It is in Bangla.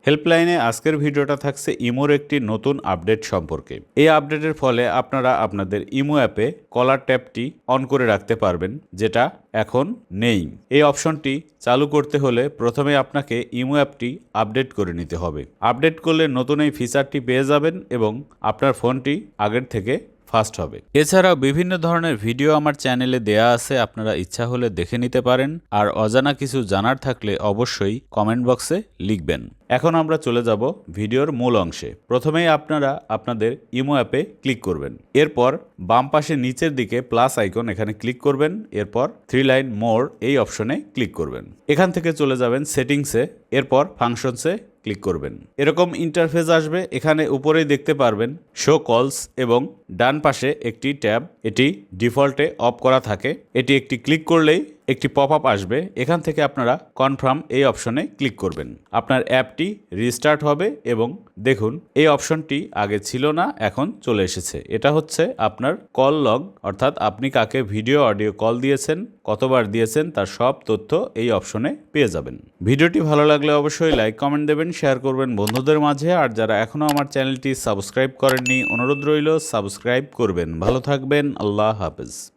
হেল্পলাইনে আজকের ভিডিওটা থাকছে ইমোর একটি নতুন আপডেট সম্পর্কে। এই আপডেটের ফলে আপনারা আপনাদের ইমো অ্যাপে কলার ট্যাবটি অন করে রাখতে পারবেন, যেটা এখন নেই। এই অপশনটি চালু করতে হলে প্রথমে আপনাকে ইমো অ্যাপটি আপডেট করে নিতে হবে। আপডেট করলে নতুন এই ফিচারটি পেয়ে যাবেন এবং আপনার ফোনটি আগের থেকে ফাস্ট হবে। এছাড়াও বিভিন্ন ধরনের ভিডিও আমার চ্যানেলে দেয়া আছে, আপনারা ইচ্ছা হলে দেখে নিতে পারেন। আর অজানা কিছু জানার থাকলে অবশ্যই কমেন্ট বক্সে লিখবেন। এখন আমরা চলে যাব ভিডিওর মূল অংশে। প্রথমেই আপনারা আপনাদের ইমো অ্যাপে ক্লিক করবেন। এরপর বাম পাশে নিচের দিকে প্লাস আইকন, এখানে ক্লিক করবেন। এরপর 3 লাইন মোর এই অপশনে ক্লিক করবেন। এখান থেকে চলে যাবেন সেটিংসে, এরপর ফাংশনসে ক্লিক করবেন। এরকম ইন্টারফেস আসবে। এখানে উপরেই দেখতে পারবেন শো কলস এবং ডান পাশে একটি ট্যাব, এটি ডিফল্টে অফ করা থাকে। এটি একটি ক্লিক করলেই একটি পপ আপ আসবে। এখান থেকে আপনারা কনফার্ম এই অপশনে ক্লিক করবেন। আপনার অ্যাপটি রিস্টার্ট হবে এবং দেখুন এই অপশনটি আগে ছিল না, এখন চলে এসেছে। এটা হচ্ছে আপনার কল লগ, অর্থাৎ আপনি কাকে ভিডিও অডিও কল দিয়েছেন, কতবার দিয়েছেন, তার সব তথ্য এই অপশনে পেয়ে যাবেন। ভিডিওটি ভালো লাগলে অবশ্যই লাইক কমেন্ট দেবেন, শেয়ার করবেন বন্ধুদের মাঝে। আর যারা এখনও আমার চ্যানেলটি সাবস্ক্রাইব করেননি, অনুরোধ রইল সাবস্ক্রাইব করবেন। ভালো থাকবেন, আল্লাহ হাফেজ।